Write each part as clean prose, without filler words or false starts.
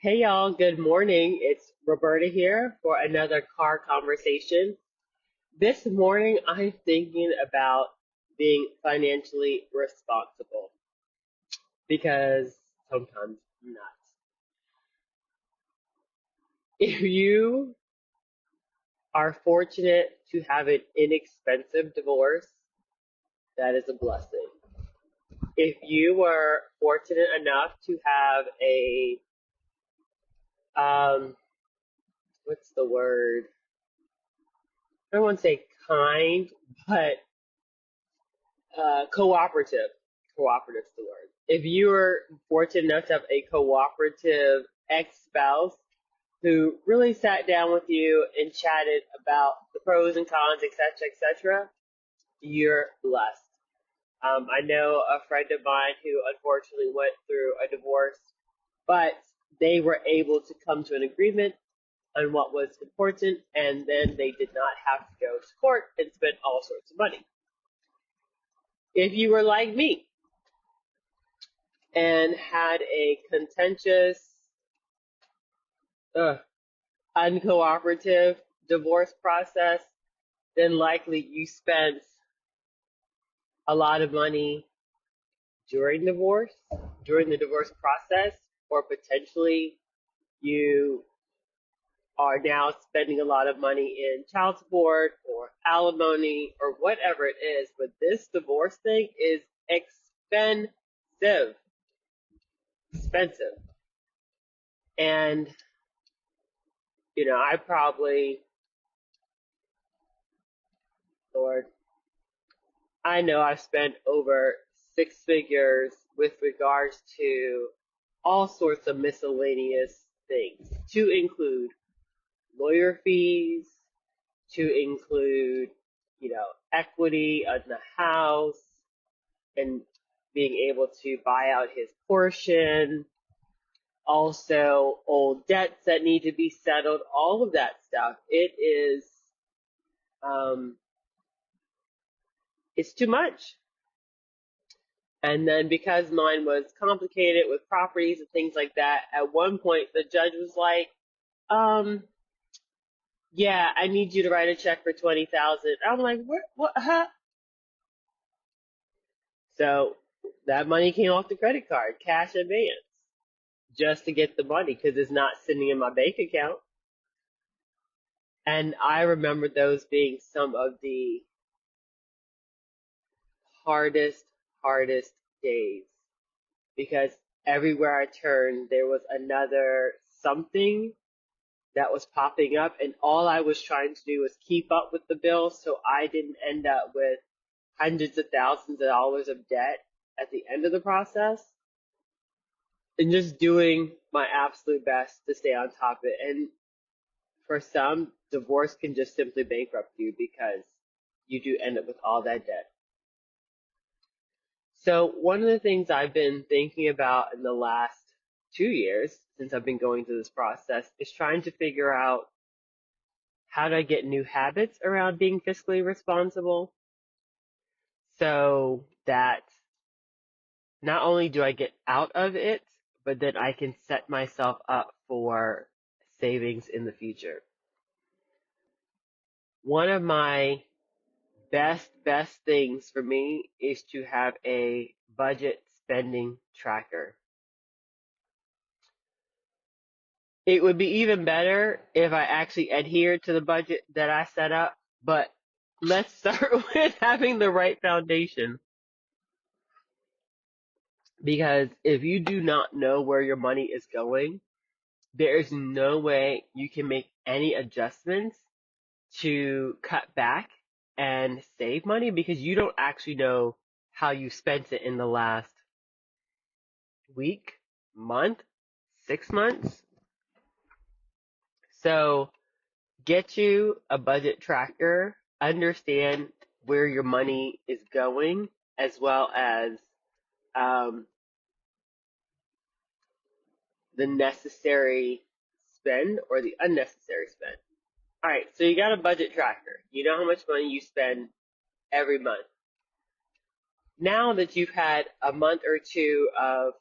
Hey y'all, good morning. It's Roberta here for another car conversation. This morning I'm thinking about being financially responsible because sometimes I'm not. If you are fortunate to have an inexpensive divorce, that is a blessing. If you were fortunate enough to have a, um, what's the word? I don't want to say kind, but cooperative. Cooperative's the word. If you were fortunate enough to have a cooperative ex-spouse who really sat down with you and chatted about the pros and cons, etc., you're blessed. I know a friend of mine who unfortunately went through a divorce, but they were able to come to an agreement on what was important, and then they did not have to go to court and spend all sorts of money. If you were like me and had a contentious, uncooperative divorce process, then likely you spent a lot of money during divorce, during the divorce process, or potentially you are now spending a lot of money in child support or alimony or whatever it is. But this divorce thing is expensive. Expensive. And, I probably, Lord, I know I've spent over six figures with regards to all sorts of miscellaneous things, to include lawyer fees, to include, equity in the house and being able to buy out his portion, also old debts that need to be settled, all of that stuff. Um, it's too much. And then because mine was complicated with properties and things like that, at one point the judge was like, yeah, I need you to write a check for 20,000. I'm like, what, huh? So that money came off the credit card, cash advance, just to get the money because it's not sitting in my bank account. And I remember those being some of the hardest, hardest days because everywhere I turned, there was another something that was popping up, and all I was trying to do was keep up with the bills so I didn't end up with hundreds of thousands of dollars of debt at the end of the process, and just doing my absolute best to stay on top of it. And for some, divorce can just simply bankrupt you because you do end up with all that debt. So one of the things I've been thinking about in the last 2 years since I've been going through this process is trying to figure out how do I get new habits around being fiscally responsible so that not only do I get out of it, but then I can set myself up for savings in the future. One of my best things for me is to have a budget spending tracker. It would be even better if I actually adhered to the budget that I set up, but let's start with having the right foundation. Because if you do not know where your money is going, there is no way you can make any adjustments to cut back and save money because you don't actually know how you spent it in the last week, month, 6 months. So get you a budget tracker, understand where your money is going, as well as the necessary spend or the unnecessary spend. All right, so you got a budget tracker. You know how much money you spend every month. Now that you've had a month or two of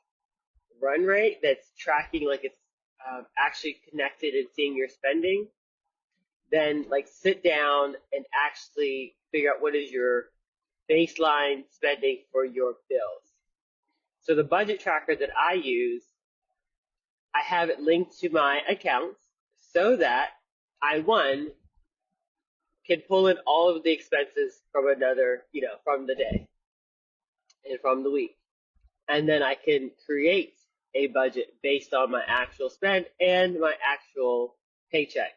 run rate that's tracking like it's actually connected and seeing your spending, then like sit down and actually figure out what is your baseline spending for your bills. So the budget tracker that I use, I have it linked to my accounts so that I, one, can pull in all of the expenses from another, from the day and from the week. And then I can create a budget based on my actual spend and my actual paycheck.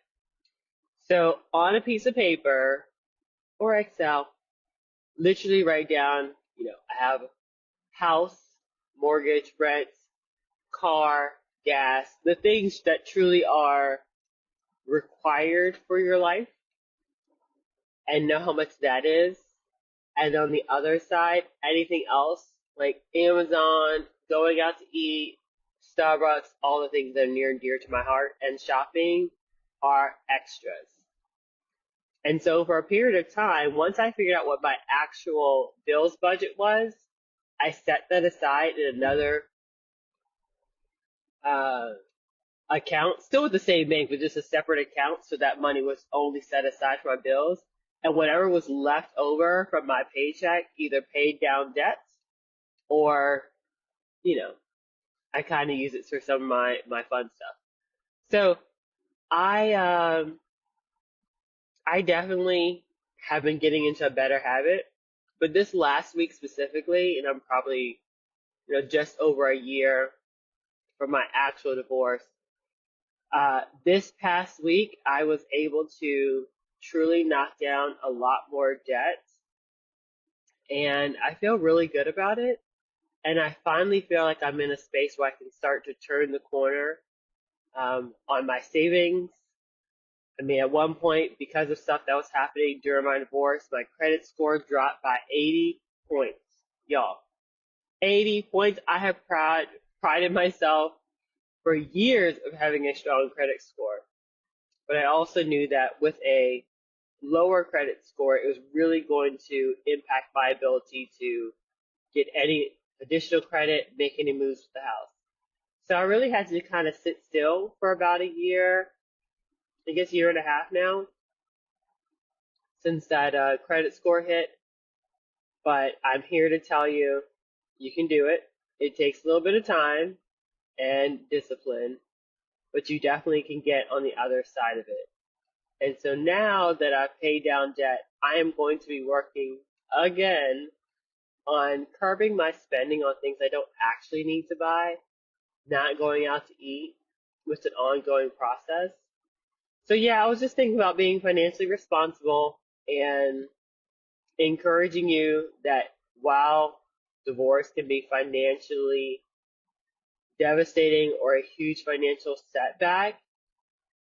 So on a piece of paper or Excel, literally write down, I have house, mortgage, rent, car, gas, the things that truly are required for your life, and know how much that is. And on the other side, anything else like Amazon, going out to eat, Starbucks, all the things that are near and dear to my heart, and shopping are extras. And so for a period of time, once I figured out what my actual bills budget was, I set that aside in another uh, account, still with the same bank, but just a separate account, so that money was only set aside for my bills. And whatever was left over from my paycheck either paid down debts or, I kind of use it for some of my fun stuff. So I definitely have been getting into a better habit, but this last week specifically, and I'm probably, just over a year from my actual divorce, this past week, I was able to truly knock down a lot more debt, and I feel really good about it. And I finally feel like I'm in a space where I can start to turn the corner on my savings. I mean, at one point, because of stuff that was happening during my divorce, my credit score dropped by 80 points. Y'all, 80 points. I have prided myself for years of having a strong credit score. But I also knew that with a lower credit score, it was really going to impact my ability to get any additional credit, make any moves with the house. So I really had to kind of sit still for about a year, I guess year and a half now, since that credit score hit. But I'm here to tell you, you can do it. It takes a little bit of time and discipline, but you definitely can get on the other side of it. And so now that I've paid down debt, I am going to be working again on curbing my spending on things I don't actually need to buy, not going out to eat, with an ongoing process. So yeah, I was just thinking about being financially responsible and encouraging you that while divorce can be financially devastating or a huge financial setback,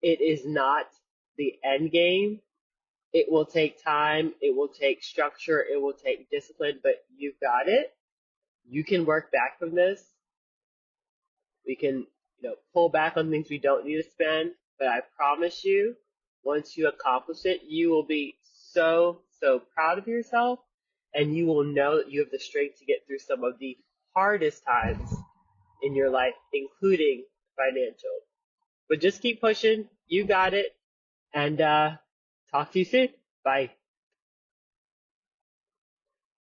it is not the end game. It will take time, it will take structure, it will take discipline, but you've got it. You can work back from this. We can, pull back on things we don't need to spend, but I promise you, once you accomplish it, you will be so, so proud of yourself, and you will know that you have the strength to get through some of the hardest times in your life, including financial. But just keep pushing. You got it. And talk to you soon. Bye.